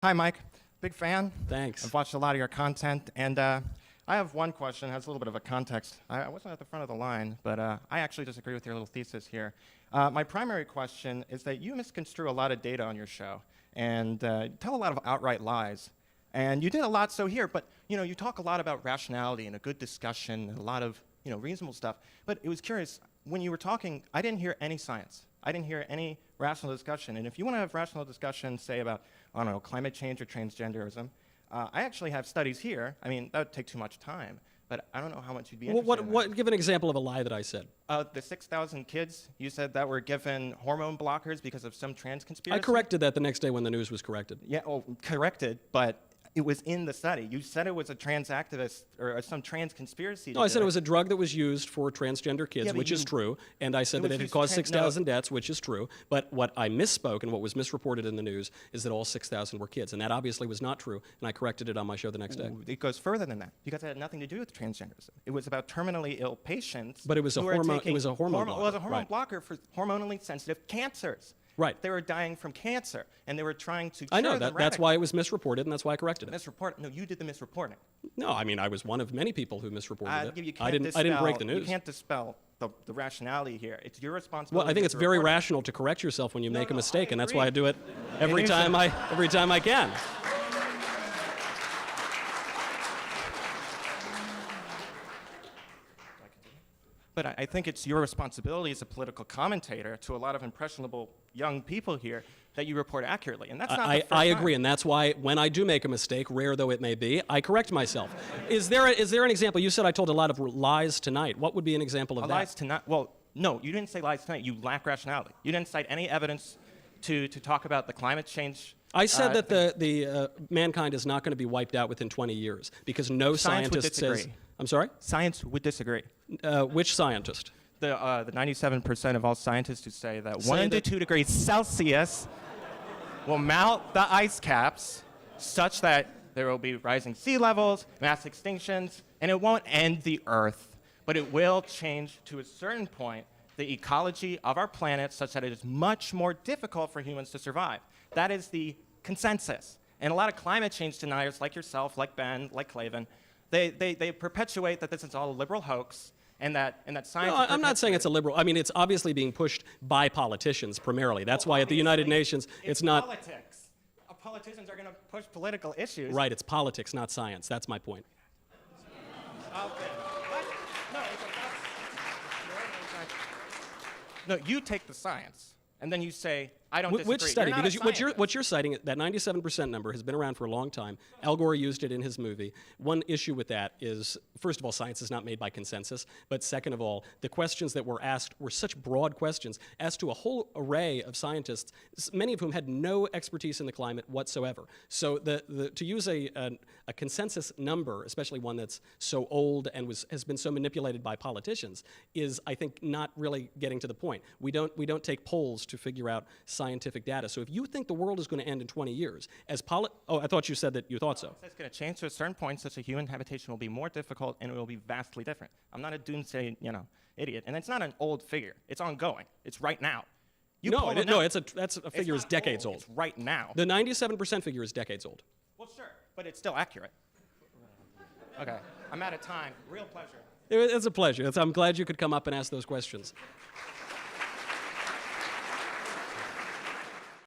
Hi, Mike. Big fan. Thanks. I've watched a lot of your content, and I have one question. It has a little bit of a context. I wasn't at the front of the line, but I actually disagree with your little thesis here. My primary question is that you misconstrue a lot of data on your show and tell a lot of outright lies. And you did a lot so here, but you talk a lot about rationality and a good discussion and a lot of reasonable stuff. But it was curious, when you were talking, I didn't hear any science. I didn't hear any rational discussion. And if you want to have rational discussion, say about, I don't know, climate change or transgenderism, I actually have studies here. I mean, that would take too much time, but I don't know how much you'd be interested in that. Give an example of a lie that I said. The 6,000 kids you said that were given hormone blockers because of some trans conspiracy? I corrected that the next day when the news was corrected. Yeah, corrected, but it was in the study. You said it was a trans activist or some trans conspiracy. No, I said it was a drug that was used for transgender kids, Yeah, which is true. And I said that it had caused 6,000 deaths, which is true. But what I misspoke and what was misreported in the news is that all 6,000 were kids. And that obviously was not true. And I corrected it on my show the next day. It goes further than that because it had nothing to do with transgenderism. It was about terminally ill patients. But it was a hormone. It was a hormone blocker. It was a hormone blocker for hormonally sensitive cancers. Right. They were dying from cancer, and they were trying to cure I know them that's why it was misreported, and that's why I corrected it. No, you did the misreporting. No, I mean I was one of many people who misreported it. I didn't break the news. You can't dispel the rationality here. It's your responsibility. Well, I think it's very rational to correct yourself when you make a mistake, and that's why I do it every time I can. But I think it's your responsibility as a political commentator to a lot of impressionable young people here that you report accurately, and that's not the first I time. agree, and that's why when I do make a mistake, rare though it may be, I correct myself. Is there an example? You said I told a lot of lies tonight. What would be an example of that? Lies tonight? Well, no, you didn't say lies tonight. You lack rationality. You didn't cite any evidence to talk about the climate change. I said that the mankind is not going to be wiped out within 20 years because no scientist says. I'm sorry? Science would disagree. Which scientist? The 97% of all scientists who say that 1 to 2 degrees Celsius will melt the ice caps such that there will be rising sea levels, mass extinctions, and it won't end the Earth, but it will change to a certain point the ecology of our planet such that it is much more difficult for humans to survive. That is the consensus. And a lot of climate change deniers like yourself, like Ben, like Clavin, they perpetuate that this is all a liberal hoax and that science... No, I'm not saying it's a liberal. I mean, it's obviously being pushed by politicians primarily. That's why at the United Nations it's not... politics. Politicians are going to push political issues. Right, it's politics, not science. That's my point. Okay. No, you take the science, and then you say, I don't disagree. Which study? Because what you're citing, that 97% number has been around for a long time. Al Gore used it in his movie. One issue with that is, first of all, science is not made by consensus. But second of all, the questions that were asked were such broad questions asked to a whole array of scientists, many of whom had no expertise in the climate whatsoever. So to use a consensus number, especially one that's so old and has been so manipulated by politicians, is, I think, not really getting to the point. We don't take polls to figure out scientific data. So if you think the world is going to end in 20 years, I thought you said that you thought so. It's going to change to a certain point such a human habitation will be more difficult and it will be vastly different. I'm not a doomsday, idiot. And it's not an old figure. It's ongoing. It's right now. That's a figure is decades old. It's right now. The 97% figure is decades old. Well, sure, but it's still accurate. Okay, I'm out of time. Real pleasure. It's a pleasure. I'm glad you could come up and ask those questions.